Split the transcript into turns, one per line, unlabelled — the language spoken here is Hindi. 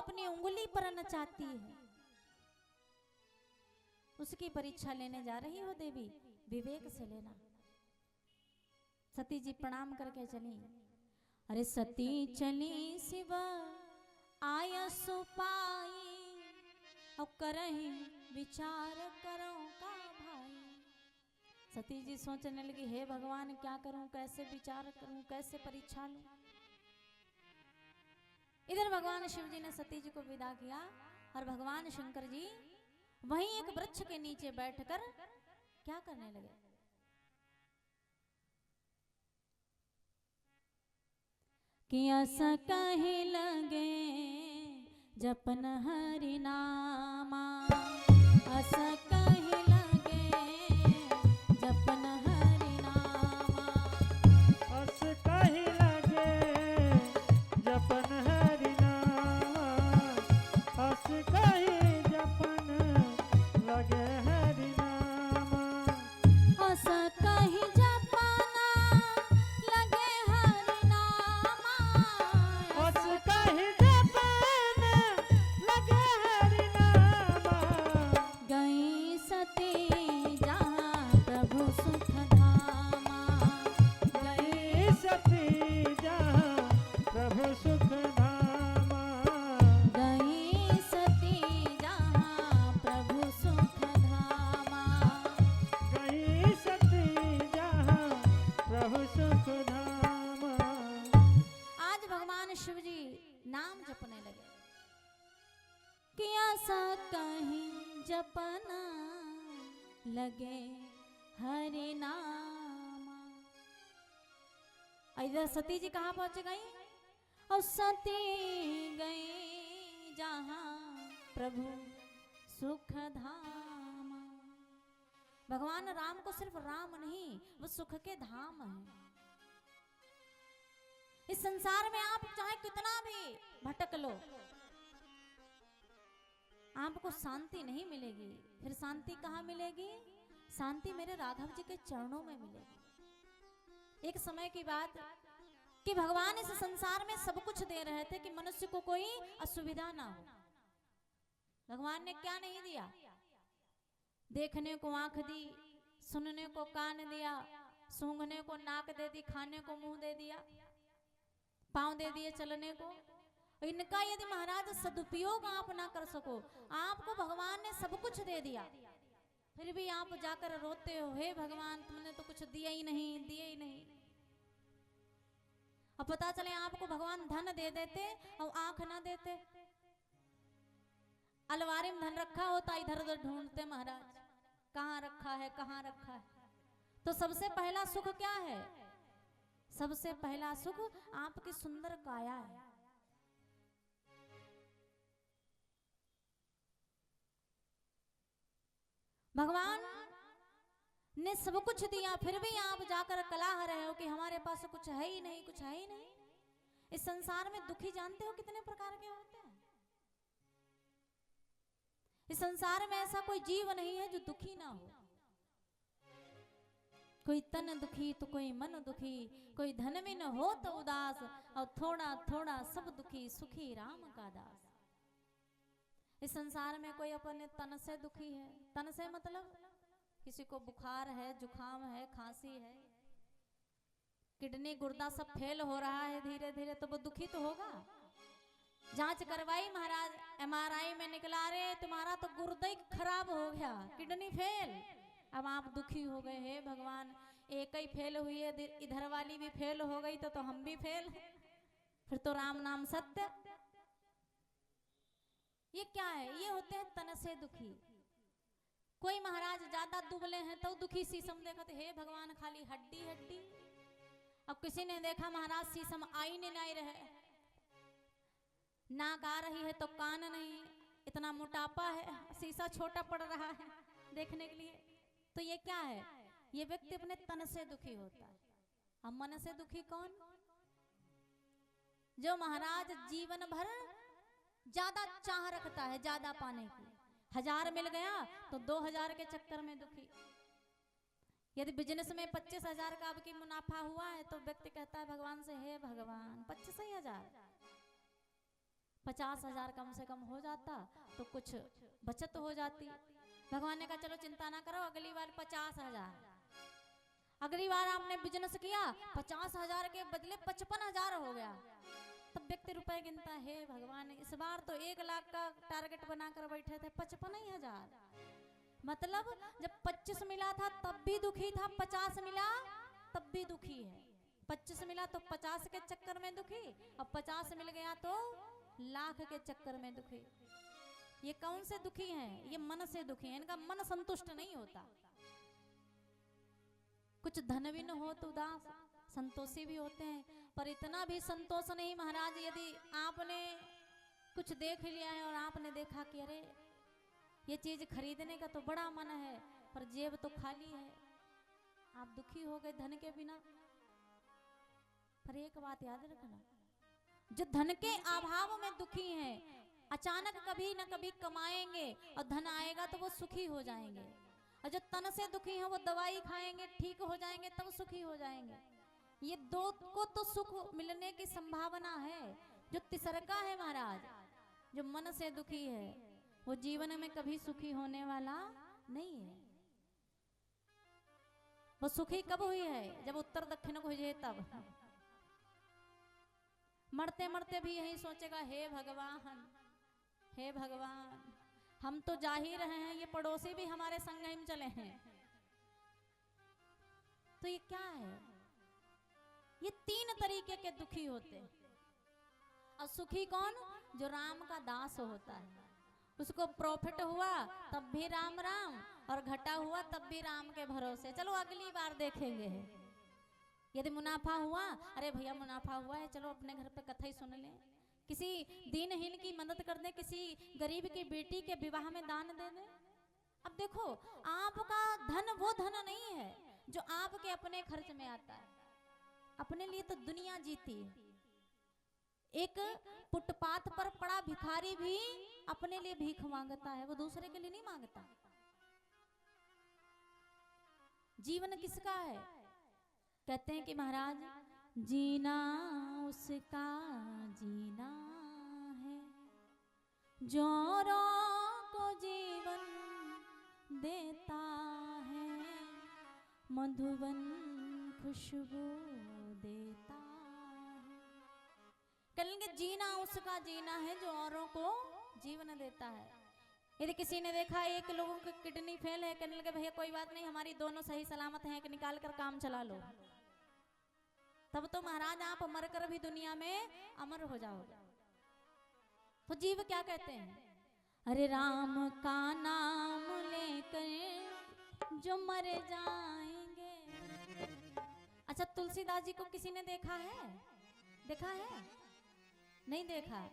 अपनी उंगली पर नचाती है, उसकी परीक्षा लेने जा रही हो देवी, विवेक से लेना। सती जी प्रणाम करके चली। अरे सती चली शिव आया सुपाई, और करही विचार करो का भाई। सती जी सोचने लगी, हे भगवान क्या करूं, कैसे विचार करूं, कैसे परीक्षा लूं। इधर भगवान शिव जी ने सती जी को विदा किया और भगवान शंकर जी वहीं एक वृक्ष के नीचे बैठकर क्या करने लगे। कि ऐसा कहे लगे जपन हरि नामा, ऐसा कहे लगे जपन हरि नामा,
ऐसा कहे लगे जपन हरि नामा, ऐसा कहे जपन लगे हरि नामा,
ऐसा कहे जपना लगे हरि नामा,
ऐसा कहे जपन लगे हरि नामा।
गई सती जहाँ प्रभु सुख धामा,
गई सती जहाँ प्रभु सुख धामा,
गई सती जहाँ प्रभु सुख धामा।
गई सती जहाँ प्रभु सुख धामा।
आज भगवान शिव जी नाम जपने लगे कि ऐसा कहीं जपना लगे हरि नामा। इधर सती जी कहाँ पहुंच गई, और सती गई जहाँ प्रभु सुख धामा। भगवान राम को सिर्फ राम नहीं, वो सुख के धाम है। इस संसार में आप चाहे कितना भी भटक लो, आपको शांति नहीं मिलेगी। फिर शांति कहाँ मिलेगी? शांति मेरे राघव जी के चरणों में मिलेगी। एक समय की बात कि भगवान इस संसार में सब कुछ दे रहे थे कि मनुष्य को कोई असुविधा ना हो। भगवान ने क्या नहीं दिया? देखने को आंख दी, सुनने को कान दिया, सूंघने को नाक दे दी, खाने को मुंह दे दिया, पांव दे दिए चलने को। इनका यदि महाराज सदुपयोग आप ना कर सको, आपको भगवान ने सब कुछ दे दिया, फिर भी आप जाकर रोते हो, हे भगवान तुमने तो कुछ दिया ही नहीं, दिया ही नहीं। अब पता चले आपको भगवान धन दे देते और आंख ना देते। अलमारी में धन रखा होता, इधर उधर ढूंढते महाराज कहाँ रखा है, कहाँ रखा है। तो सबसे पहला सुख क्या है? सबसे पहला सुख आपकी सुंदर काया है। भगवान ने सब कुछ दिया, फिर भी आप जाकर कलाह रहे हो कि हमारे पास कुछ है ही नहीं, कुछ है ही नहीं। इस संसार में दुखी जानते हो कितने प्रकार के होते हैं? इस संसार में ऐसा कोई जीव नहीं है जो दुखी ना हो। कोई तन दुखी तो कोई मन दुखी, कोई धन में न हो तो उदास, और थोड़ा थोड़ा सब दुखी, सुखी राम का दास। इस संसार में कोई अपने तन से दुखी है। तन से मतलब किसी को बुखार है, जुखाम है, खांसी है, किडनी गुर्दा सब फेल हो रहा है धीरे धीरे, तो वो दुखी तो होगा। जांच करवाई महाराज, MRI में निकला, रे तुम्हारा तो गुर्दा ही खराब हो गया, किडनी फेल। अब आप दुखी हो गए, हे भगवान एक ही फेल हुई है, इधर वाली भी फेल हो गई तो हम भी फेल। फिर तो राम नाम सत्य। ये क्या है? ये होते हैं तन से दुखी। कोई महाराज ज्यादा दुबले हैं तो दुखी, शीशम देखा तो हे भगवान खाली हड्डी हड्डी। अब किसी ने देखा महाराज शीशम आई नहीं रहे, नाक आ रही है तो कान नहीं, इतना मोटापा है, शीशा छोटा पड़ रहा है देखने के लिए। तो ये क्या है? ये व्यक्ति अपने तन से दुखी होता है। अब मन से दुखी कौन? जो महाराज जीवन भर ज्यादा चाह रखता है, ज्यादा पाने की। 1000 मिल गया तो 2000 के चक्कर में दुखी। यदि बिजनेस में 25,000 का आपकी मुनाफा हुआ है तो व्यक्ति कहता है भगवान से, हे भगवान 25,000। 50,000 कम से कम हो जाता तो कुछ बचत हो जाती। भगवान ने कहा चलो चिंता ना करो, अगली बार 50,000। अगली बार आपने बिजनेस किया, 50,000 के बदले 55,000 हो गया। तब व्यक्ति रुपए गिनता है, भगवान इस बार तो 1 लाख का टारगेट बनाकर बैठे थे, 55,000। मतलब जब 25 मिला था तब भी दुखी था, 50 मिला तब भी दुखी है। 25 मिला तो 50 के चक्कर में दुखी, अब 50 मिल गया तो लाख के चक्कर में दुखी। ये कौन से दुखी हैं? ये मन से दुखी हैं, इनका मन संतुष्ट नहीं होता। कुछ धनवीन हो तो उदास, संतोषी भी होते हैं, पर इतना भी संतोष नहीं महाराज। यदि आपने कुछ देख लिया है और आपने देखा कि अरे ये चीज खरीदने का तो बड़ा मन है पर जेब तो खाली है, आप दुखी हो गए धन के बिना। पर एक बात याद रखना, जो धन के अभाव में दुखी हैं, अचानक कभी न कभी कमाएंगे और धन आएगा तो वो सुखी हो जाएंगे। और जो तन से दुखी हैं वो दवाई खाएंगे, ठीक हो जाएंगे, तब सुखी हो जाएंगे। ये दो को तो सुख मिलने की संभावना है। जो तिसरका है महाराज, जो मन से दुखी है, वो जीवन में कभी सुखी होने वाला नहीं है। वो सुखी कब हुई है? जब उत्तर दक्षिण को हुई, तब मरते मरते भी यही सोचेगा, हे भगवान, हे भगवान, हम तो जा ही रहे हैं, ये पड़ोसी भी हमारे संग ही में चले हैं। तो ये क्या है? ये 3 तरीके के दुखी होते हैं। और सुखी कौन? जो राम का दास होता है। उसको प्रॉफिट हुआ तब भी राम राम, और घटा हुआ तब भी राम के भरोसे, चलो अगली बार देखेंगे। यदि मुनाफा हुआ, अरे भैया मुनाफा हुआ है, चलो अपने घर पे कथा ही सुन लें। किसी दीनहीन की मदद कर दें, किसी गरीब की बेटी के विवाह में दान दे दें। अब देखो, आपका धन वो धन नहीं है जो आपके अपने खर्च में आता है। अपने लिए तो दुनिया जीती है। एक फुटपाथ पर पड़ा भिखारी भी अपने लिए भीख मांगता है, वो दूसरे के लिए नहीं मांगता। जीवन किसका है? कहते हैं कि महाराज, जीना उसका जीना है जो औरों को जीवन देता है, मधुबन खुशबू देता है। कहेंगे जीना उसका जीना है जो औरों को जीवन देता है। यदि किसी ने देखा एक लोगों की किडनी फेल है, कहने लगे भैया कोई बात नहीं, हमारी दोनों सही सलामत हैं, कि निकाल कर काम चला लो, तब तो महाराज आप मर कर भी दुनिया में अमर हो जाओगे। तो जीव क्या कहते हैं? अरे राम का नाम लेकर जो मर जाएंगे। अच्छा, तुलसीदास जी को किसी ने देखा है? देखा है? नहीं देखा।